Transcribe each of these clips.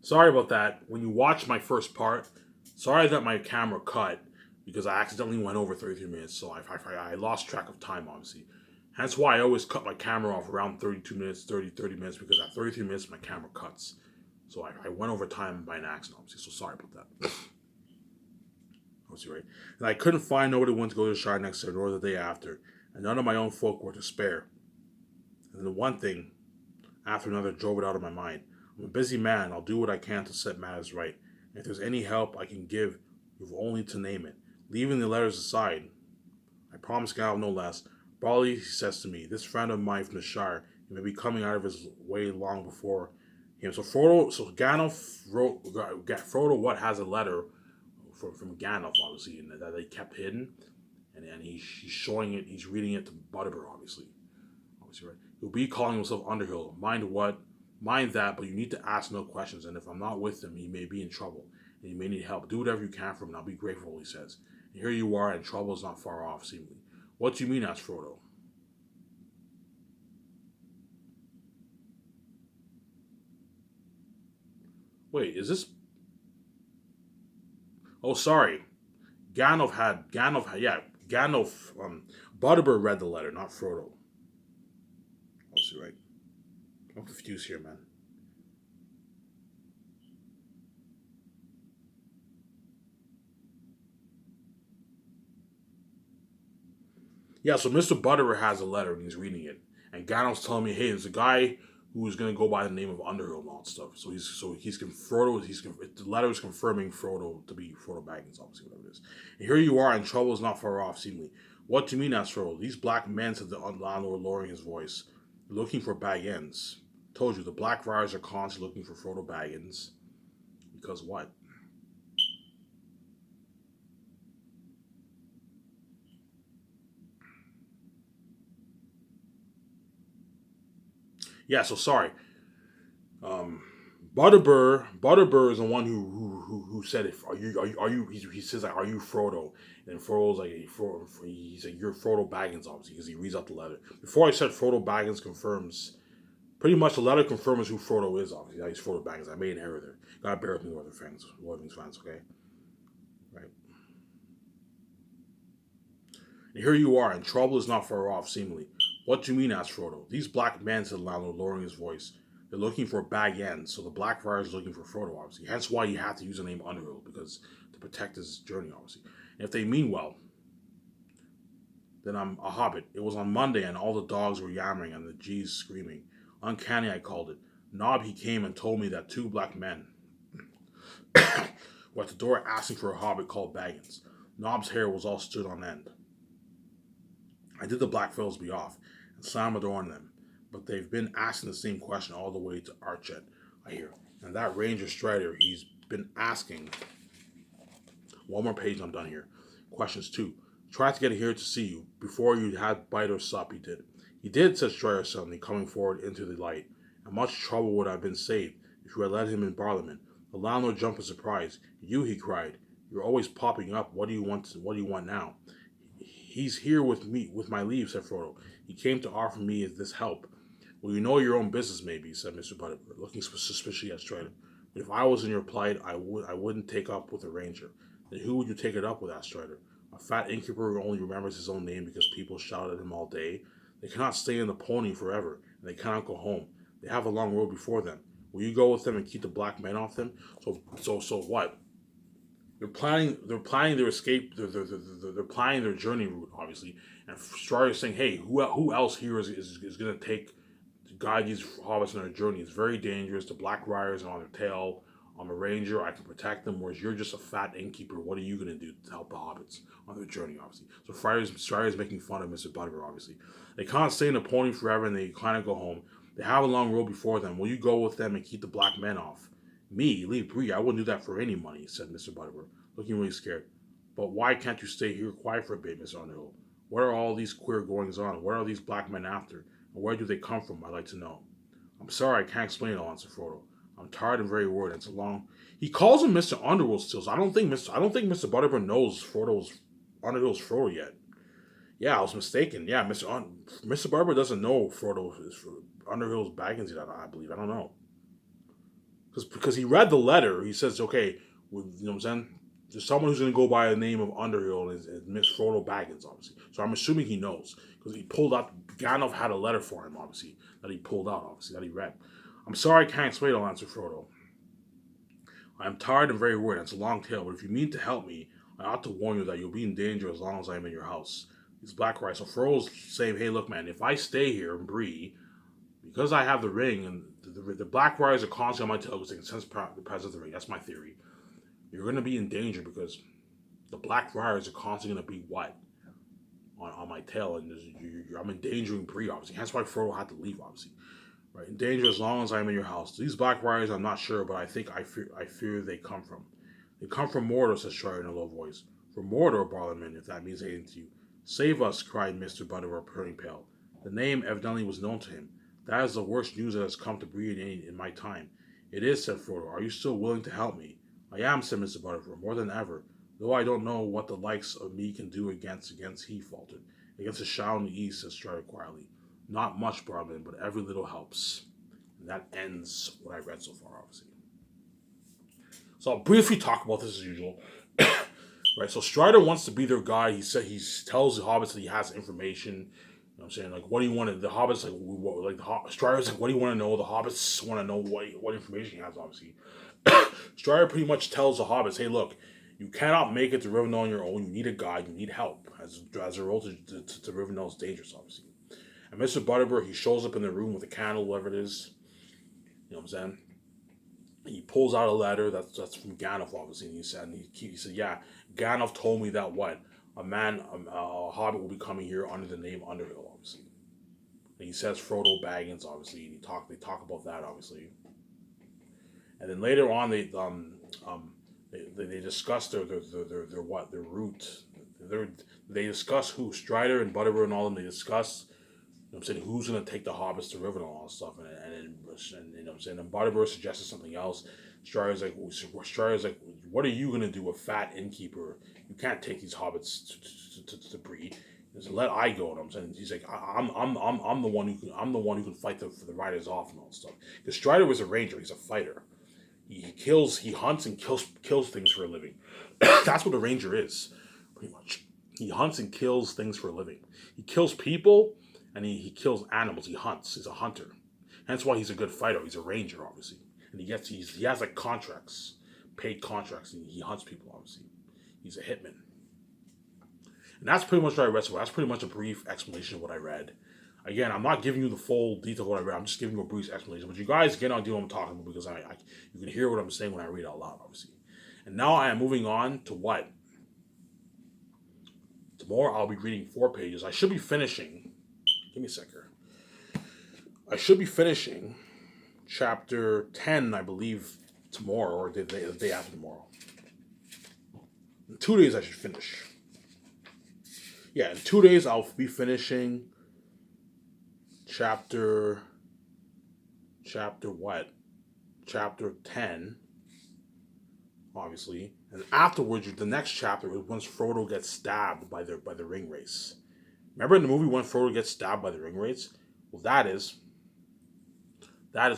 Sorry about that. When you watch my first part, sorry that my camera cut because I accidentally went over 33 minutes, so I lost track of time, obviously. Hence why I always cut my camera off around 32 minutes, 30 minutes, because at 33 minutes, my camera cuts. So I went over time by an accident, obviously, so sorry about that. Obviously, right? And I couldn't find nobody who wanted to go to the shire next day nor the day after, and none of my own folk were to spare. And the one thing after another drove it out of my mind. I'm a busy man. I'll do what I can to set matters right. And if there's any help I can give, you've only to name it. Leaving the letters aside, I promise God no less. Brawley says to me, this friend of mine from the Shire, he may be coming out of his way long before him. So Gandalf wrote Frodo what has a letter from Gandalf, obviously, and that they kept hidden, and he's showing it. He's reading it to Butterbur, obviously. Obviously, right? He'll be calling himself Underhill. Mind that, but you need to ask no questions. And if I'm not with him, he may be in trouble, and you may need help. Do whatever you can for him, and I'll be grateful. He says. And here you are, and trouble is not far off, seemingly. What do you mean? Asked Frodo. Wait, is this? Oh, sorry. Yeah, Gandalf. Butterbur read the letter, not Frodo. Obviously, right. I'm confused here, man. Yeah, so Mr. Butterer has a letter and he's reading it, and Gandalf's telling me, "Hey, there's a guy who's gonna go by the name of Underhill and all that stuff." Frodo. The letter is confirming Frodo to be Frodo Baggins, obviously whatever it is. And here you are, and trouble is not far off, seemingly. What do you mean, asked Frodo? These black men, said the landlord, lowering his voice, looking for Baggins. Told you the Blackfriars are constantly looking for Frodo Baggins because what? Yeah, so sorry. Um, Butterbur is the one who said it. He says like, are you Frodo? And Frodo's like, he's like, you're Frodo Baggins, obviously, because he reads out the letter. Before I said Frodo Baggins confirms, pretty much the letter confirms who Frodo is, obviously. Yeah, he's Frodo Baggins. I made an error there. Gotta bear with me, Lord of the fans, okay? Right. And here you are, and trouble is not far off, seemingly. What do you mean? Asked Frodo. These black men, said Lando, lowering his voice. They're looking for Bag End, so the Blackfriars is looking for Frodo, obviously. Hence why you have to use the name Underhill, because to protect his journey, obviously. And if they mean well, then I'm a hobbit. It was on Monday, and all the dogs were yammering and the G's screaming. Uncanny, I called it. Nob, he came and told me that two black men were at the door asking for a hobbit called Baggins. Nob's hair was all stood on end. I did the black fellows be off and slammed the door on them, but they've been asking the same question all the way to Archet, I hear. And that Ranger Strider, he's been asking. One more page, I'm done here. Questions two. Tried to get here to see you. Before you had bite or sup, he did. He did, said Strider suddenly, coming forward into the light. And much trouble would have been saved if you had let him in Parliament. The landlord jumped in surprise. You, he cried. You're always popping up. What do you want now? He's here with me, with my leave, said Frodo. He came to offer me this help. Well, you know your own business, maybe, said Mr. Butterford, looking suspiciously at Strider. But if I was in your plight, I wouldn't take up with a ranger. Then who would you take it up with? Asked Strider. A fat innkeeper who only remembers his own name because people shout at him all day. They cannot stay in the pony forever, and they cannot go home. They have a long road before them. Will you go with them and keep the black men off them? So what? They're planning their escape. They're planning their journey route, obviously. And Strider is saying, "Hey, who else here is going to take to guide these hobbits on their journey? It's very dangerous. The Black Riders are on their tail. I'm a ranger. I can protect them. Whereas you're just a fat innkeeper. What are you going to do to help the hobbits on their journey? Obviously." So Strider is making fun of Mr. Butterbeer. Obviously, they can't stay in the pony forever, and they kind of go home. They have a long road before them. Will you go with them and keep the black men off? Me, leave Bree. I wouldn't do that for any money," said Mr. Butterbeer, looking really scared. "But why can't you stay here quiet for a bit, Miss Underhill? What are all these queer goings on? What are these black men after? And where do they come from? I'd like to know." "I'm sorry, I can't explain it all," answered Frodo. "I'm tired and very worried. It's a long." He calls him Mr. Underwood still, so I don't think Mr. Butterbeer knows Frodo's Underhill's Frodo yet. Yeah, I was mistaken. Yeah, Mr. Barber doesn't know Frodo is Underhill's Baggins yet. I believe. I don't know. because he read the letter. He says, okay, with, you know what I'm saying? There's someone who's going to go by the name of Underhill, and it's Miss Frodo Baggins, obviously. So I'm assuming he knows because he pulled out. Gandalf had a letter for him, obviously, that he pulled out, obviously, that he read. I'm sorry I can't explain all, answered Frodo. I am tired and very worried. It's a long tale, but if you mean to help me, I ought to warn you that you'll be in danger as long as I am in your house. These black rice. So Frodo's saying, hey, look, man, if I stay here in Bree, because I have the ring, and the black riders are constantly on my tail because they can sense the presence of the ring. That's my theory. You're going to be in danger because the black riders are constantly going to be what? On my tail, and I'm endangering Bree, obviously. That's why Frodo had to leave, obviously. Right, in danger as long as I'm in your house. These black riders, I'm not sure, but I fear they come from. They come from Mordor, says Strider in a low voice. From Mordor, Barliman, if that means anything to you. Save us, cried Mr. Butterworth, turning pale. The name evidently was known to him. That is the worst news that has come to Bree in my time. It is, said Frodo. Are you still willing to help me? I am, said Mr. Butterworth, more than ever. Though I don't know what the likes of me can do against he faltered. Against the shadow in the east, said Strider quietly. Not much, Barliman, but every little helps. And that ends what I read so far, obviously. So I'll briefly talk about this as usual. Right, so Strider wants to be their guy. He tells the hobbits that he has information. You know what I'm saying? Like, what do you want to... The hobbits, Strider's like, what do you want to know? The hobbits want to know what information he has, obviously. Strider pretty much tells the hobbits, hey, look, you cannot make it to Rivendell on your own. You need a guide. You need help. As a road to Rivendell is dangerous, obviously. And Mr. Butterbur, he shows up in the room with a candle, whatever it is. You know what I'm saying? He pulls out a letter that's from Gandalf, obviously, and he said, yeah, Gandalf told me that what a hobbit will be coming here under the name Underhill, obviously. And he says Frodo Baggins, obviously, and they talk about that, obviously. And then later on, they discuss their route. They discuss who Strider and Butterbur and all of them. They discuss, you know what I'm saying, who's gonna take the hobbits to Rivendell and all that stuff, and you know what I'm saying. And Butterbur suggested something else. Strider's like, what are you gonna do, a fat innkeeper? You can't take these hobbits to Bree. He said, let I go. And I'm saying, he's like, I'm the one who can fight for the riders off and all that stuff. Because Strider was a ranger. He's a fighter. He hunts and kills things for a living. That's what a ranger is, pretty much. He hunts and kills things for a living. He kills people and he kills animals. He hunts. He's a hunter. Hence why he's a good fighter. He's a ranger, obviously. And he has like contracts, paid contracts, and he hunts people, obviously. He's a hitman. And that's pretty much what I read. So that's pretty much a brief explanation of what I read. Again, I'm not giving you the full detail of what I read. I'm just giving you a brief explanation. But you guys get an idea what I'm talking about because you can hear what I'm saying when I read out loud, obviously. And now I am moving on to what? Tomorrow I'll be reading 4 pages. I should be finishing. Give me a second. I should be finishing chapter 10, I believe, tomorrow or the day after tomorrow. In 2 days I should finish. Yeah, in 2 days I'll be finishing chapter what? Chapter 10, obviously. And afterwards, the next chapter is once Frodo gets stabbed by the ring wraiths. Remember in the movie when Frodo gets stabbed by the ring wraiths? Well, that is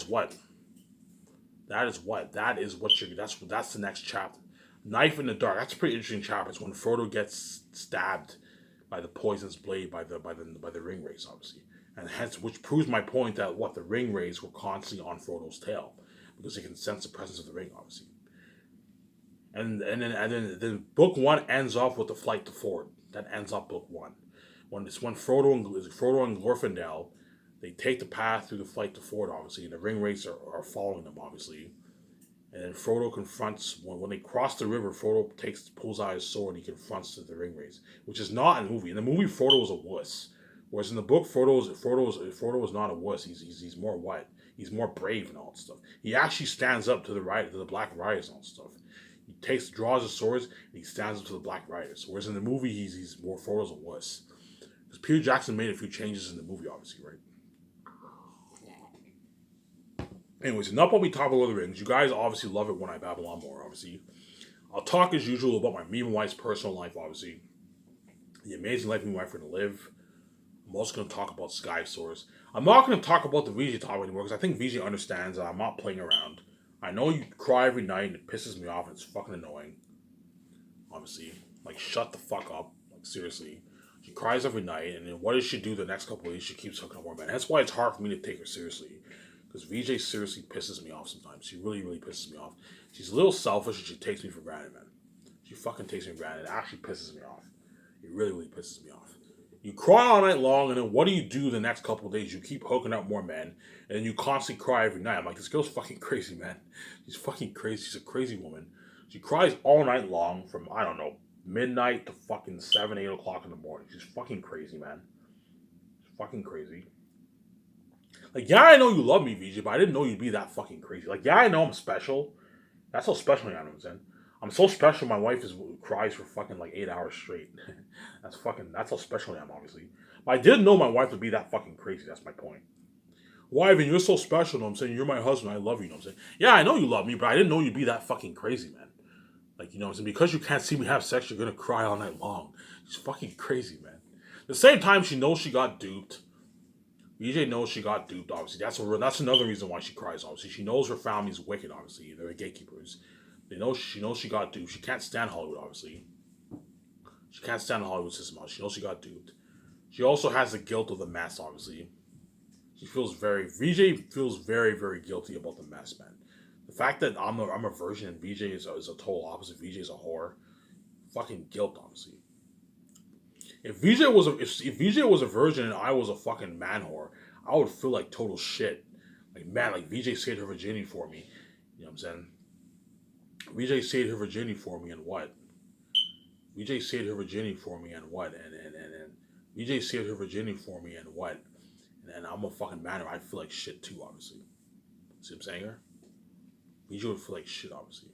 what? That's the next chapter. Knife in the Dark. That's a pretty interesting chapter. It's when Frodo gets stabbed by the poisonous blade by the ring wraiths, obviously. And hence, which proves my point that the ring wraiths were constantly on Frodo's tail because they can sense the presence of the ring, obviously. And then book 1 ends off with the flight to Ford. That ends up book 1. When Frodo and Glorfindel, they take the path through the flight to Ford, obviously, and the ring wraiths are following them, obviously. And then Frodo confronts, when they cross the river, Frodo pulls out his sword and he confronts the ring wraiths, which is not in the movie. In the movie, Frodo was a wuss. Whereas in the book, Frodo is not a wuss. He's more what? He's more brave and all that stuff. He actually stands up to the Black Riders and all that stuff. He draws his swords and he stands up to the Black Riders. Whereas in the movie, he's more Frodo's a wuss. Because Peter Jackson made a few changes in the movie, obviously, right? Anyways, enough what we talk about Lord of the Rings. You guys obviously love it when I babble on more, obviously. I'll talk as usual about me and my wife's personal life, obviously. The amazing life me and my wife are going to live. I'm also going to talk about Sky Source. I'm not going to talk about the VJ topic anymore because I think VJ understands that I'm not playing around. I know you cry every night and it pisses me off and it's fucking annoying. Obviously. Like, shut the fuck up. Like, seriously. She cries every night, and then what does she do the next couple of weeks? She keeps hooking up more men. That's why it's hard for me to take her seriously. Because VJ seriously pisses me off sometimes. She really, really pisses me off. She's a little selfish and she takes me for granted, man. She fucking takes me for granted. It actually pisses me off. It really, really pisses me off. You cry all night long, and then what do you do the next couple of days? You keep hooking up more men, and then you constantly cry every night. I'm like, this girl's fucking crazy, man. She's fucking crazy. She's a crazy woman. She cries all night long from, I don't know, midnight to fucking 7, 8 o'clock in the morning. She's fucking crazy, man. She's fucking crazy. Like, yeah, I know you love me, VJ, but I didn't know you'd be that fucking crazy. Like, yeah, I know I'm special. That's how special I am, man. I'm so special. My wife cries for fucking like 8 hours straight. That's how special I am, obviously. But I didn't know my wife would be that fucking crazy. That's my point. Why, Ivan, you're so special. You know what I'm saying? You're my husband. I love you. You know what I'm saying? Yeah, I know you love me, but I didn't know you'd be that fucking crazy, man. Like, you know what I'm saying? Because you can't see me have sex, you're gonna cry all night long. She's fucking crazy, man. At the same time, she knows she got duped. VJ knows she got duped, obviously. That's another reason why she cries, obviously. She knows her family's wicked, obviously. They're gatekeepers. She knows she got duped. She can't stand Hollywood, obviously. She can't stand the Hollywood system, obviously. She knows she got duped. She also has the guilt of the mess, obviously. VJ feels very, very guilty about the mess, man. The fact that I'm a virgin and VJ is a total opposite. VJ is a whore. Fucking guilt, obviously. If VJ was a virgin and I was a fucking man whore, I would feel like total shit. Like, man, like VJ saved her virginity for me. You know what I'm saying? VJ saved her virginity for me and what? VJ saved her virginity for me and what? And VJ saved her virginity for me and what? And I'm a fucking man whore. I feel like shit too, obviously. See what I'm saying here? VJ would feel like shit, obviously.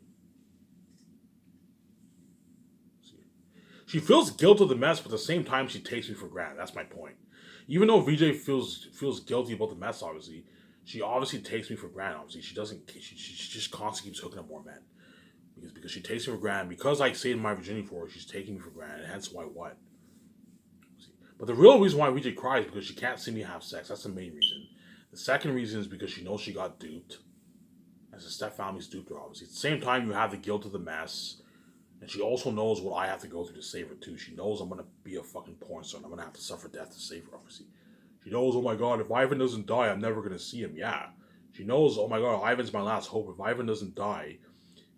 She feels guilt of the mess, but at the same time, she takes me for granted. That's my point. Even though VJ feels guilty about the mess, obviously, she obviously takes me for granted. Obviously, she doesn't. She just constantly keeps hooking up more men because she takes me for granted. Because I saved my virginity for her, she's taking me for granted. Hence why what? But the real reason why VJ cries is because she can't see me have sex. That's the main reason. The second reason is because she knows she got duped. As the stepfamily's duped her, obviously. At the same time, you have the guilt of the mess. And she also knows what I have to go through to save her, too. She knows I'm going to be a fucking porn star and I'm going to have to suffer death to save her, obviously. She knows, oh my god, if Ivan doesn't die, I'm never going to see him. Yeah. She knows, oh my god, Ivan's my last hope. If Ivan doesn't die,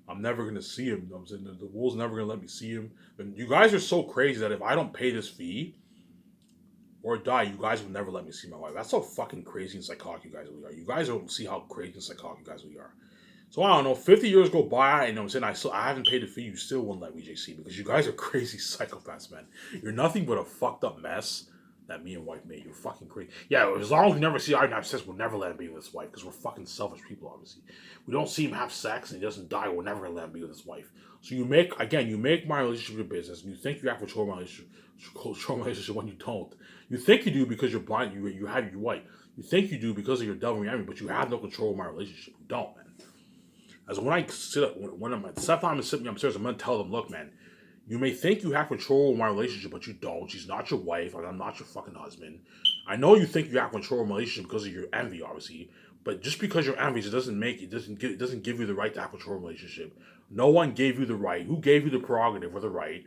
I'm never going to see him. You know what I'm saying? The world's never going to let me see him. And you guys are so crazy that if I don't pay this fee or die, you guys will never let me see my wife. That's how fucking crazy and psychotic you guys really are. You guys don't see how crazy and psychotic you guys really are. So I don't know, 50 years go by, and I'm saying I haven't paid the fee, you still won't let VJ see because you guys are crazy psychopaths, man. You're nothing but a fucked up mess that me and wife made. You're fucking crazy. Yeah, as long as we never see Ivan have sex, we'll never let him be with his wife because we're fucking selfish people, obviously. We don't see him have sex and he doesn't die, we're never gonna let him be with his wife. So you make my relationship your business, and you think you have control my relationship when you don't. You think you do because you're blind, you have your wife. You think you do because of your devil enemy, but you have no control of my relationship. You don't, man. As when I sit up, when my stepmom is sitting upstairs, I'm going to tell them, look, man, you may think you have control of my relationship, but you don't. She's not your wife, and I'm not your fucking husband. I know you think you have control of my relationship because of your envy, obviously, but just because you're envious, it doesn't give you the right to have control of a relationship. No one gave you the right. Who gave you the prerogative or the right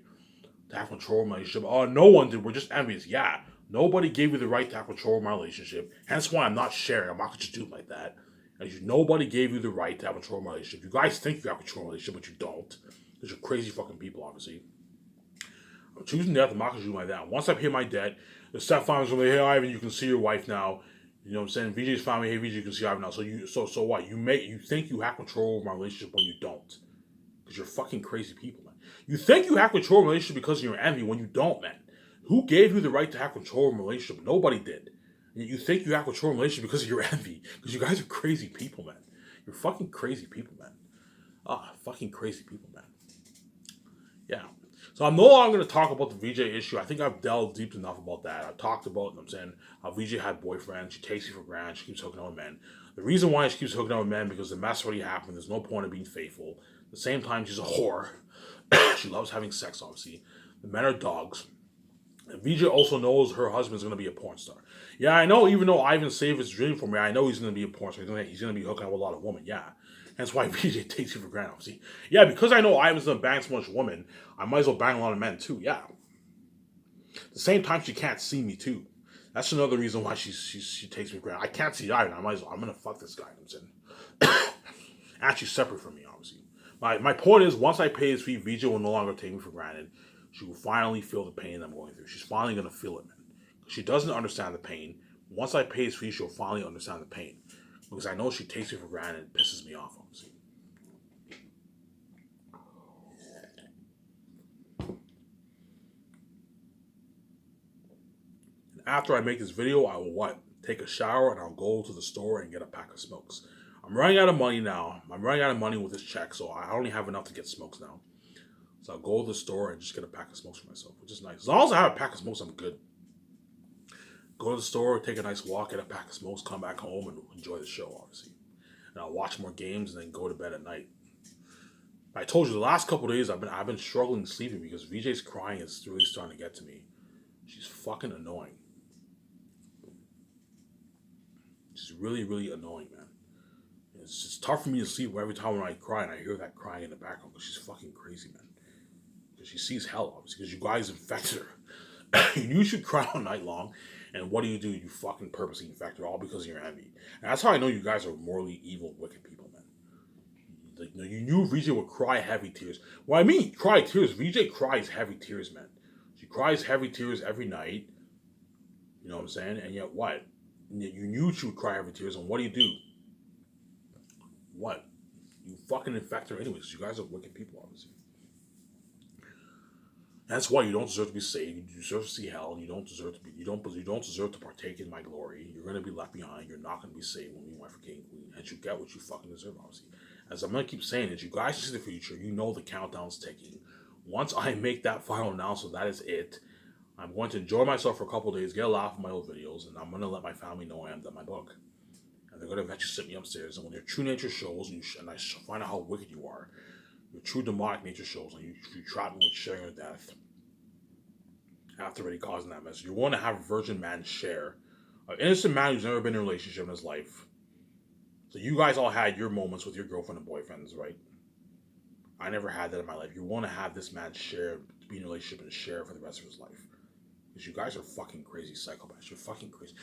to have control of my relationship? Oh, no one did. We're just envious. Yeah, nobody gave you the right to have control of my relationship. Hence why I'm not sharing. I'm not going to just do it like that. Nobody gave you the right to have control of my relationship. You guys think you have control of my relationship, but you don't. Because you're crazy fucking people, obviously. I'm choosing death. I'm not going to do like that. Once I pay my debt, the stepfamily's going to be, hey, Ivan, you can see your wife now. You know what I'm saying? VJ's family, hey, VJ, you can see Ivan now. So what? You think you have control of my relationship when you don't. Because you're fucking crazy people, man. You think you have control of a relationship because of your envy when you don't, man. Who gave you the right to have control of a relationship? Nobody did. You think you have control of a relationship because of your envy. Because you guys are crazy people, man. You're fucking crazy people, man. Fucking crazy people, man. Yeah. So I'm no longer going to talk about the VJ issue. I think I've delved deep enough about that. I've talked about, I'm saying, how VJ had boyfriends. She takes you for granted. She keeps hooking up with men. The reason why she keeps hooking up with men because the mess already happened. There's no point in being faithful. At the same time, she's a whore. She loves having sex, obviously. The men are dogs. And VJ also knows her husband's going to be a porn star. Yeah, I know, even though Ivan saved his dream for me, I know he's going to be a porn star. He's going to be hooking up with a lot of women, yeah. That's why VJ takes you for granted, obviously. Yeah, because I know Ivan's gonna bang so much women, I might as well bang a lot of men too. Yeah. At the same time, she can't see me too. That's another reason why she takes me for granted. I can't see Ivan. I might as well. I'm gonna fuck this guy. I'm saying. Actually, separate from me, obviously. My point is, once I pay his fee, VJ will no longer take me for granted. She will finally feel the pain I'm going through. She's finally gonna feel it, man. She doesn't understand the pain. Once I pay his fee, she'll finally understand the pain. Because I know she takes me for granted and pisses me off, obviously. And after I make this video, I will what? Take a shower and I'll go to the store and get a pack of smokes. I'm running out of money now. I'm running out of money with this check, so I only have enough to get smokes now. So I'll go to the store and just get a pack of smokes for myself, which is nice. As long as I have a pack of smokes, I'm good. Go to the store, take a nice walk, get a pack of smokes, come back home and enjoy the show, obviously. And I'll watch more games and then go to bed at night. I told you the last couple of days I've been struggling sleeping because VJ's crying is really starting to get to me. She's fucking annoying. She's really, really annoying, man. It's just tough for me to sleep every time when I cry and I hear that crying in the background because she's fucking crazy, man. Because she sees hell, obviously, because you guys infected her. You knew she'd cry all night long, and what do? You fucking purposely infect her all because of your envy. And that's how I know you guys are morally evil, wicked people, man. Like, you knew VJ would cry heavy tears. Well, I mean, cry tears. VJ cries heavy tears, man. She cries heavy tears every night. You know what I'm saying? And yet what? And yet you knew she would cry heavy tears, and what do? What? You fucking infect her anyways. You guys are wicked people, obviously. That's why you don't deserve to be saved. You deserve to see hell, and you don't deserve to be. You don't deserve to partake in my glory. You're gonna be left behind. You're not gonna be saved when we went for king and queen, and you get what you fucking deserve, obviously. As I'm gonna keep saying it, you guys see the future. You know the countdown's ticking. Once I make that final announcement, that is it. I'm going to enjoy myself for a couple of days, get a laugh at my old videos, and I'm gonna let my family know I am done my book. And they're gonna eventually sit me upstairs, and when your true nature shows, and I find out how wicked you are, your true demonic nature shows, and you trap me with sharing your death. After already causing that mess, you want to have a virgin man share an innocent man who's never been in a relationship in his life. So you guys all had your moments with your girlfriend and boyfriends, right? I never had that in my life. You want to have this man share, be in a relationship and share for the rest of his life. Because you guys are fucking crazy psychopaths. You're fucking crazy.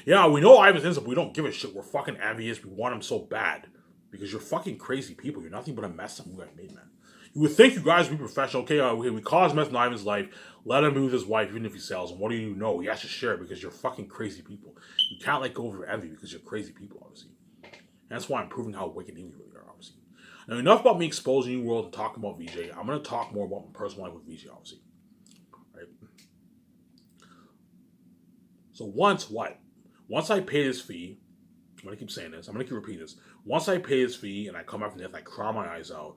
Yeah, we know Ivan's innocent, but we don't give a shit. We're fucking envious. We want him so bad. Because you're fucking crazy people. You're nothing but a mess that you guys made, man. You would think you guys would be professional. Okay, we cause mess in Ivan's life. Let him be with his wife, even if he sells. And what do you know? He has to share it because you're fucking crazy people. You can't let go of your envy because you're crazy people, obviously. And that's why I'm proving how wicked evil you really are, obviously. Now, enough about me exposing you world and talking about VJ. I'm going to talk more about my personal life with VJ, obviously. Right? So once I pay this fee, I'm going to keep saying this. I'm going to keep repeating this. Once I pay this fee and I come back from death and I cry my eyes out,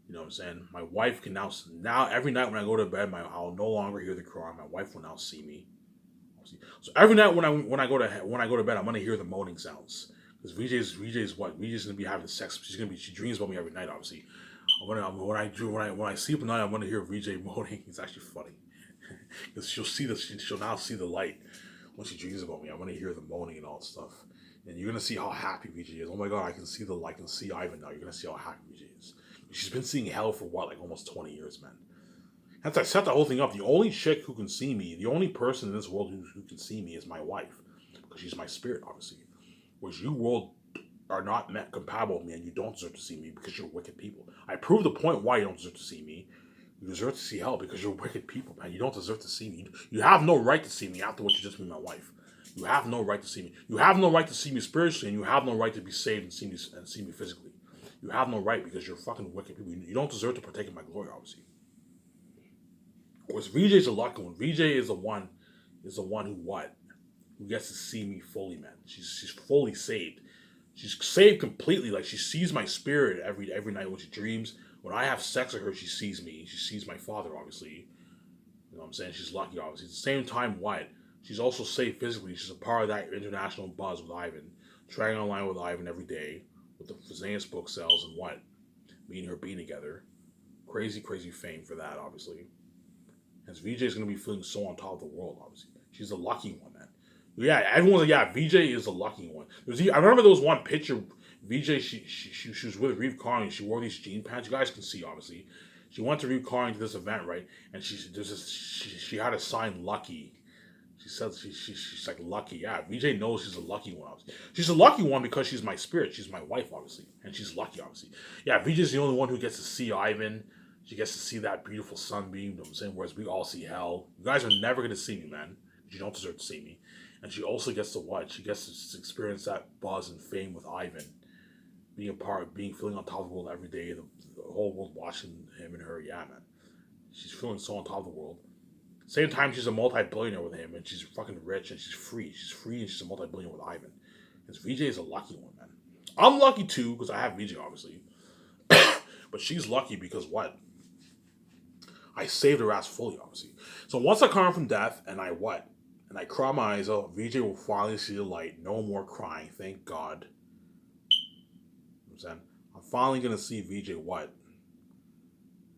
you know what I'm saying? My wife can now every night when I go to bed, I'll no longer hear the cry. My wife will now see me. So every night when I go to bed, I'm gonna hear the moaning sounds. Because VJ's gonna be having sex. She dreams about me every night. Obviously, when I sleep at night, I'm gonna hear VJ moaning. It's actually funny because she'll now see the light when she dreams about me. I'm gonna hear the moaning and all that stuff. And you're gonna see how happy VJ is. Oh my god, I can see the light. I can see Ivan now. You're gonna see how happy VJ is. She's been seeing hell for what, like almost 20 years, man. After I set the whole thing up, the only chick who can see me, the only person in this world who can see me is my wife. Because she's my spirit, obviously. Whereas you world are not compatible with me and you don't deserve to see me because you're wicked people. I proved the point why you don't deserve to see me. You deserve to see hell because you're wicked people, man. You don't deserve to see me. You have no right to see me after what you just made my wife. You have no right to see me. You have no right to see me spiritually, and you have no right to be saved and see me physically. You have no right because you're fucking wicked people. You don't deserve to partake in my glory, obviously. Whereas VJ's a lucky one. VJ is the one who gets to see me fully, man. She's fully saved. She's saved completely. Like she sees my spirit every night when she dreams. When I have sex with her, she sees me. She sees my father, obviously. You know what I'm saying? She's lucky, obviously. At the same time, she's also saved physically. She's a part of that international buzz with Ivan. Dragging online with Ivan every day. With the Fazanius book sales and me and her being together. Crazy, crazy fame for that, obviously. As VJ's going to be feeling so on top of the world, obviously. She's a lucky one, man. Yeah, everyone's like, yeah, VJ is a lucky one. I remember there was one picture VJ, she was with Reeve Carling. She wore these jean pants. You guys can see, obviously. She went to Reeve Carling to this event, right? And she had a sign Lucky. She said she's like lucky. Yeah, VJ knows she's a lucky one. Obviously. She's a lucky one because she's my spirit. She's my wife, obviously, and she's lucky, obviously. Yeah, VJ's the only one who gets to see Ivan. She gets to see that beautiful sunbeam. You know what I'm saying? Whereas we all see hell. You guys are never gonna see me, man. You don't deserve to see me. And she also gets to what? She gets to experience that buzz and fame with Ivan, being a part, being feeling on top of the world every day. The whole world watching him and her. Yeah, man. She's feeling so on top of the world. Same time, she's a multi-billionaire with him, and she's fucking rich, and she's free. She's free, and she's a multi-billionaire with Ivan. Because VJ is a lucky one, man. I'm lucky too, because I have VJ, obviously. But she's lucky because what? I saved her ass fully, obviously. So once I come out from death, and I what? And I cry my eyes out, VJ will finally see the light. No more crying, thank God. You know what I'm saying? I'm finally going to see VJ what?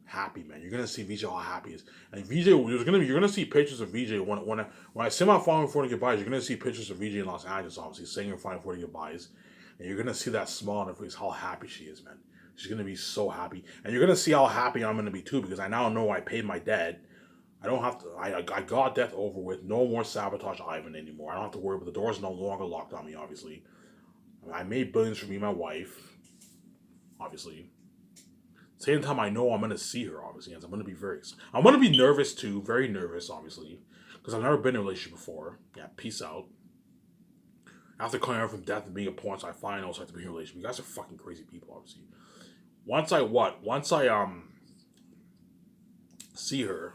Happy, man. You're gonna see VJ how happy he is, and VJ. You're gonna see pictures of VJ when I sing my final 40 goodbyes. You're gonna see pictures of VJ in Los Angeles, obviously singing her final 40 goodbyes, and you're gonna see that smile on her face, how happy she is, man. She's gonna be so happy, and you're gonna see how happy I'm gonna be too, because I now know I paid my debt. I don't have to. I got death over with. No more sabotage Ivan anymore. I don't have to worry. But the door's no longer locked on me. Obviously, I made billions for me and my wife. Obviously. Same time, I know I'm gonna see her. Obviously, and I'm gonna be nervous too, very nervous, obviously, because I've never been in a relationship before. Yeah, peace out. After coming out from death and being a porn star, I finally also have to be in a relationship. You guys are fucking crazy people, obviously. Once I see her,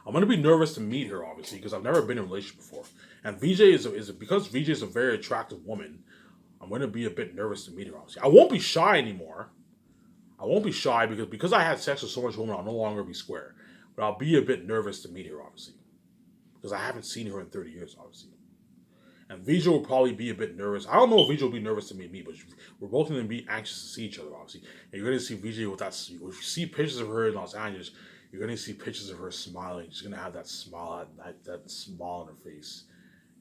I'm gonna be nervous to meet her, obviously, because I've never been in a relationship before. And VJ is because VJ is a very attractive woman. I'm gonna be a bit nervous to meet her. Obviously, I won't be shy anymore. I won't be shy because I had sex with so much women, I'll no longer be square. But I'll be a bit nervous to meet her, obviously. Because I haven't seen her in 30 years, obviously. And Vijay will probably be a bit nervous. I don't know if Vijay will be nervous to meet me, but we're both going to be anxious to see each other, obviously. And you're going to see Vijay with that. If you see pictures of her in Los Angeles, you're going to see pictures of her smiling. She's going to have that smile, that smile on her face.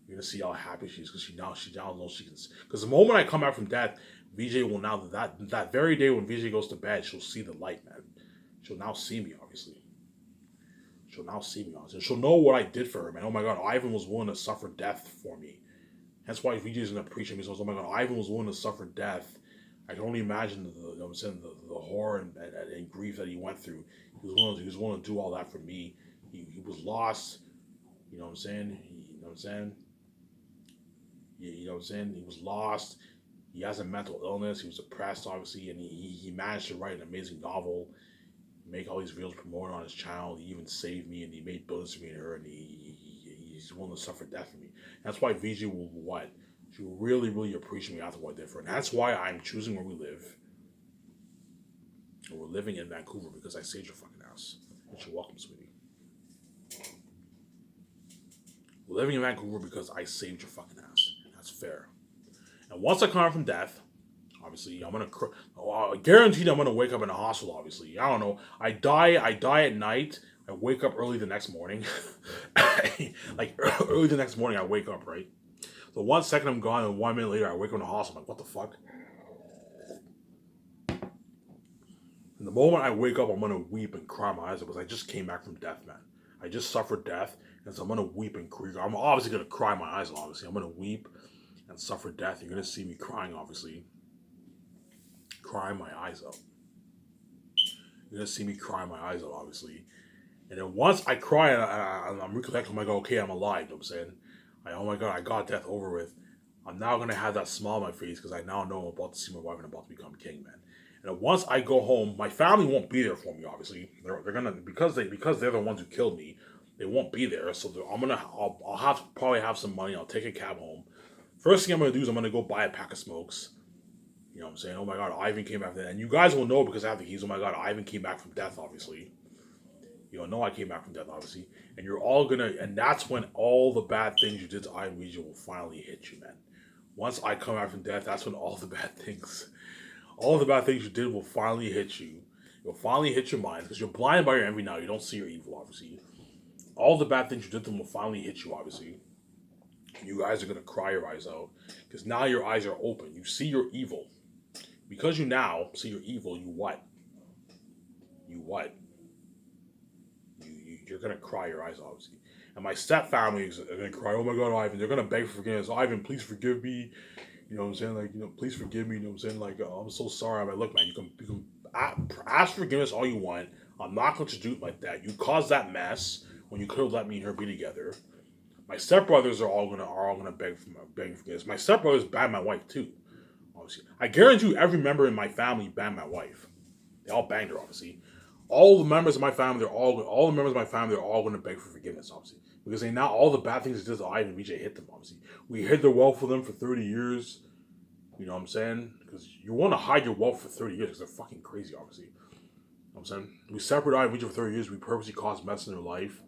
You're going to see how happy she is because she now knows she can. Because the moment I come out from death, VJ will now, that very day when VJ goes to bed, she'll see the light, man. She'll now see me, obviously. She'll now see me, obviously. She'll know what I did for her, man. Oh my God, Ivan was willing to suffer death for me. That's why VJ's going to appreciate me. So, oh my God, Ivan was willing to suffer death. I can only imagine the horror and grief that he went through. He was willing to do all that for me. He was lost. You know what I'm saying? You know what I'm saying? You know what I'm saying? He was lost. He has a mental illness. He was depressed, obviously, and he managed to write an amazing novel, make all these videos promoting on his channel. He even saved me, and he made billions for me and her, and he's willing to suffer death for me. That's why VJ will what? She will really, really appreciate me after what I did for her. And that's why I'm choosing where we live. And we're living in Vancouver because I saved your fucking ass. And you're welcome, sweetie. We're living in Vancouver because I saved your fucking ass. That's fair. And once I come out from death, obviously, guaranteed I'm gonna wake up in a hospital. Obviously, I don't know. I die at night. I wake up early the next morning. Like early the next morning, I wake up, right? So 1 second I'm gone, and 1 minute later I wake up in the hospital. I'm like, what the fuck? And the moment I wake up, I'm gonna weep and cry my eyes out because I just came back from death, man. I just suffered death, and so I'm gonna weep and cry. I'm obviously gonna cry my eyes out. Obviously, I'm gonna weep and suffer death. You're gonna see me crying, obviously. Crying my eyes out. You're gonna see me crying my eyes out, obviously. And then once I cry and I'm recollecting, I'm like, okay, I'm alive. You know what I'm saying? Oh my God, I got death over with. I'm now gonna have that smile on my face because I now know I'm about to see my wife and I'm about to become king, man. And then once I go home, my family won't be there for me. Obviously, they're gonna because they're the ones who killed me. They won't be there, so I'll have probably have some money. I'll take a cab home. First thing I'm gonna do is I'm gonna go buy a pack of smokes. You know what I'm saying? Oh my God, Ivan came back from death. And you guys will know because I have the keys. Oh my God, Ivan came back from death, obviously. You'll know I came back from death, obviously. And you're all gonna, and that's when all the bad things you did to Ivan Weezer will finally hit you, man. Once I come out from death, that's when all the bad things you did will finally hit you. You'll finally hit your mind because you're blinded by your envy now. You don't see your evil, obviously. All the bad things you did to them will finally hit you, obviously. You guys are gonna cry your eyes out because now your eyes are open. You see your evil. Because you now see you're evil, you what? You what? You're gonna cry your eyes, obviously. And my step family is gonna cry. Oh my God, Ivan! They're gonna beg for forgiveness. Ivan, please forgive me. You know what I'm saying? Like, please forgive me. You know what I'm saying? Like, I'm so sorry. I'm like, look, man, you can ask forgiveness all you want. I'm not going to do it like that. You caused that mess when you could have let me and her be together. My stepbrothers are all gonna beg for forgiveness. My stepbrothers banned my wife too. Obviously, I guarantee you, every member in my family banned my wife. They all banged her, obviously. All the members of my family, all the members of my family, are all going to beg for forgiveness, obviously, because they now all the bad things that did to Ivan and VJ hit them, obviously. We hid their wealth for them for 30 years. You know what I'm saying? Because you want to hide your wealth for 30 years because they're fucking crazy, obviously. You know what I'm saying? We separated Ivan and VJ for 30 years. We purposely caused mess in their life.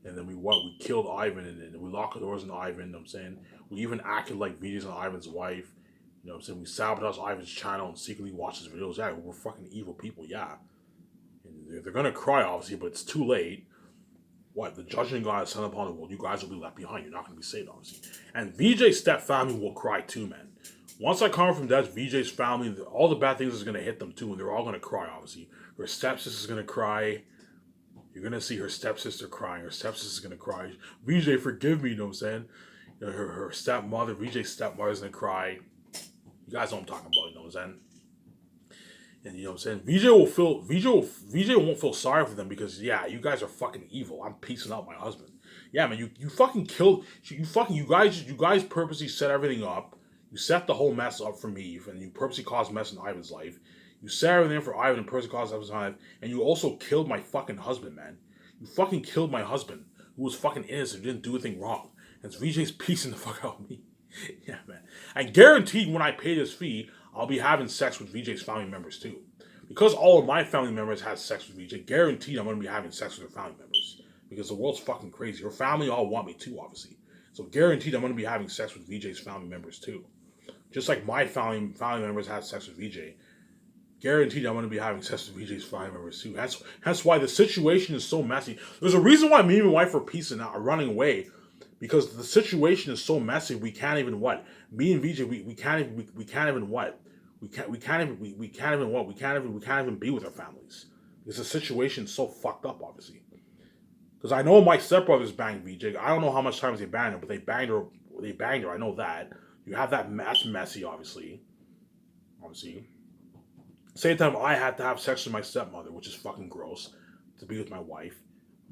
And then we killed Ivan and we locked the doors on Ivan. You know what I'm saying? We even acted like VJ's on Ivan's wife. You know what I'm saying? We sabotaged Ivan's channel and secretly watched his videos. Yeah, we're fucking evil people, yeah. And they're gonna cry, obviously, but it's too late. What? The judgment God is sent upon the world. You guys will be left behind. You're not gonna be saved, obviously. And VJ's step family will cry too, man. Once I come from death, VJ's family, all the bad things is gonna hit them too, and they're all gonna cry, obviously. Her stepsister's gonna cry. You're gonna see her stepsister crying. Her stepsister's gonna cry. VJ, forgive me, you know what I'm saying? Her stepmother, VJ's stepmother's gonna cry. You guys know what I'm talking about, you know what I'm saying? And you know what I'm saying? VJ won't feel sorry for them because yeah, you guys are fucking evil. I'm piecing out my husband. Yeah, man, you fucking killed you guys purposely set everything up. You set the whole mess up for me, and you purposely caused mess in Ivan's life. You set everything for Ivan and purposely caused Ivan's life, and you also killed my fucking husband, man. You fucking killed my husband, who was fucking innocent, didn't do anything wrong. And VJ's piecing the fuck out of me. Yeah, man. I guaranteed when I pay this fee, I'll be having sex with VJ's family members too. Because all of my family members had sex with VJ, guaranteed I'm going to be having sex with their family members. Because the world's fucking crazy. Her family all want me too, obviously. So guaranteed I'm going to be having sex with VJ's family members too. Just like my family members had sex with VJ. Guaranteed I'm going to be having sex with VJ's family members too. That's why the situation is so messy. There's a reason why me and my wife are peacing out, are running away. Because the situation is so messy, we can't even what? Me and VJ, we can't even what? We can't even be with our families. Because the situation's so fucked up, obviously. Because I know my stepbrothers banged VJ. I don't know how much times they banged her, but they banged her. I know that. You have that that's messy, obviously. Same time, I had to have sex with my stepmother, which is fucking gross, to be with my wife.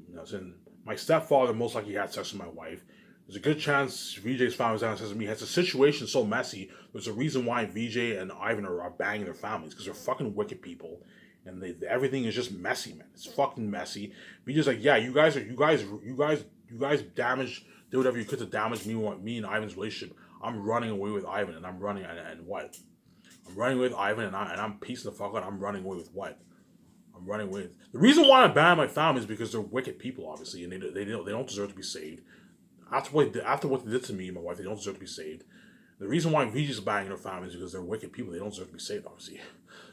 You know, and my stepfather most likely had sex with my wife. There's a good chance VJ's family was having sex with me. It's a situation so messy. There's a reason why VJ and Ivan are banging their families because they're fucking wicked people, and everything is just messy, man. It's fucking messy. VJ's like, yeah, you guys damaged, did whatever you could to damage me and Ivan's relationship. I'm running away with Ivan, and I'm running and what? I'm running with Ivan, and I'm piecing the fuck out. I'm running away with what? I'm running away. The reason why I ban my family is because they're wicked people, obviously, and they don't deserve to be saved. After what they did to me and my wife, they don't deserve to be saved. The reason why VJ's banging their family is because they're wicked people. They don't deserve to be saved, obviously.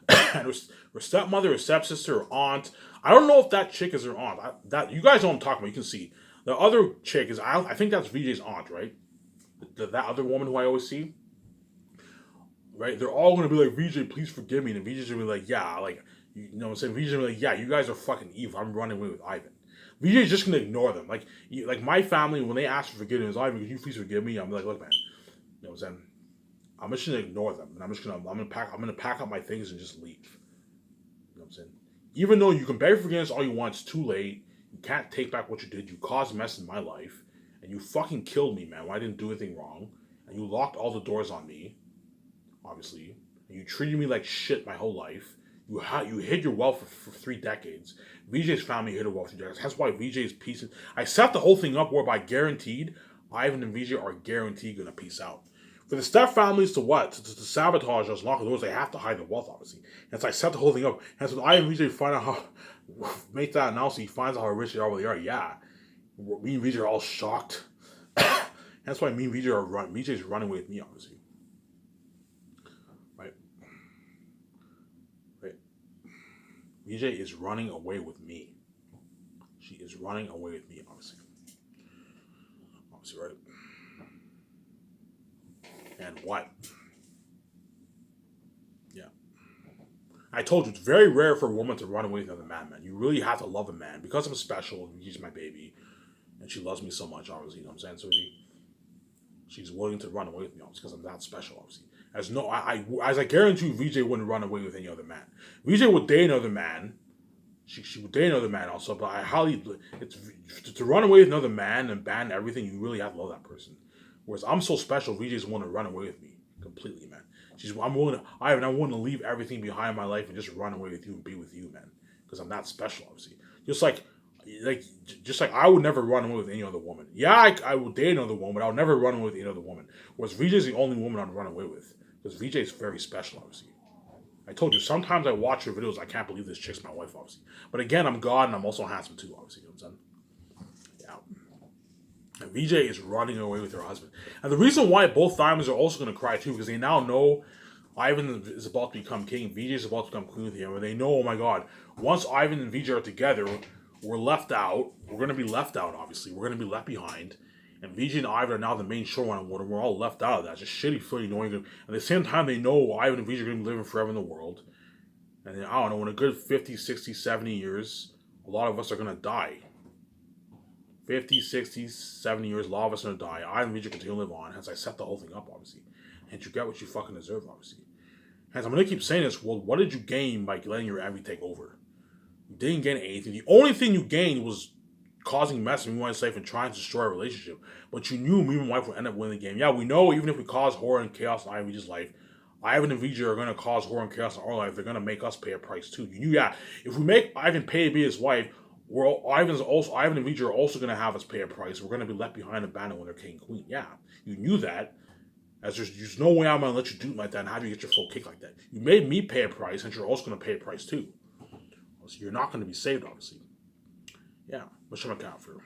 And her stepmother, her stepsister, her aunt. I don't know if that chick is her aunt. That you guys know what I'm talking about. You can see the other chick is. I think that's VJ's aunt, right? That other woman who I always see. Right? They're all gonna be like, VJ, please forgive me. And VJ's gonna be like, yeah, like, you know what I'm saying? VJ's gonna be like, yeah, you guys are fucking evil. I'm running away with Ivan. VJ's just gonna ignore them. Like my family, when they ask for forgiveness, Ivan, could you please forgive me? I'm like, look, man, you know what I'm saying? I'm just gonna ignore them, and I'm gonna pack up my things and just leave. You know what I'm saying? Even though you can beg forgiveness all you want, it's too late. You can't take back what you did. You caused a mess in my life, and you fucking killed me, man. When I didn't do anything wrong, and you locked all the doors on me. Obviously, and you treated me like shit my whole life. You hid your wealth for 3 decades. VJ's family hid her wealth for 3 decades. That's why VJ's piecing. I set the whole thing up whereby guaranteed, Ivan and VJ are guaranteed gonna peace out. For the step families to what? To sabotage us, lock the doors, they have to hide the wealth, obviously. And so I set the whole thing up. And so Ivan and VJ find out how, make that announcement, he finds out how rich they are, where they are. Yeah. Me and VJ are all shocked. That's why me and VJ's running with me, obviously. VJ is running away with me. She is running away with me, obviously. Obviously, right? And what? Yeah. I told you, it's very rare for a woman to run away with another man, man. You really have to love a man. Because I'm special, he's my baby, and she loves me so much, obviously, you know what I'm saying, sweetie? She's willing to run away with me, obviously, because I'm that special, obviously. As I guarantee you, VJ wouldn't run away with any other man. VJ would date another man. She would date another man also, but I highly, it's to run away with another man and ban everything, you really have to love that person. Whereas I'm so special, VJ's willing to run away with me completely, man. I'm willing to leave everything behind in my life and just run away with you and be with you, man. Because I'm that special, obviously. Like, just like I would never run away with any other woman. Yeah, I would date another woman, but I would never run away with any other woman. Whereas VJ's the only woman I'd run away with. Because VJ's very special, obviously. I told you, sometimes I watch her videos, I can't believe this chick's my wife, obviously. But again, I'm God and I'm also handsome too, obviously. You know what I'm saying? Yeah. And VJ is running away with her husband. And the reason why both diamonds are also going to cry too, because they now know Ivan is about to become king, VJ is about to become queen with him, and they know, oh my god, once Ivan and VJ are together, we're left out. We're going to be left out, obviously. We're going to be left behind. And VJ and Ivan are now the main showrunner, and we're all left out of that. Just shitty feeling knowing them. At the same time, they know Ivan and VJ are going to be living forever in the world. And then, I don't know, in a good 50, 60, 70 years, a lot of us are going to die. 50, 60, 70 years, a lot of us are going to die. Ivan and VJ continue to live on. Hence, I set the whole thing up, obviously. And you get what you fucking deserve, obviously. Hence, I'm going to keep saying this. Well, what did you gain by letting your envy take over? You didn't gain anything. The only thing you gained was causing mess in me and life and trying to destroy a relationship. But you knew me and my wife would end up winning the game. Yeah, we know even if we cause horror and chaos in Ivan's life, Ivan and VJ are going to cause horror and chaos in our life. They're going to make us pay a price too. You knew, yeah, if we make Ivan pay to be his wife, Ivan and VJ are also going to have us pay a price. We're going to be left behind abandoned when they're king and queen. Yeah, you knew that. As there's no way I'm going to let you do it like that and have you get your full kick like that. You made me pay a price, and you're also going to pay a price too. So you're not going to be saved, obviously. Yeah, what should I count for?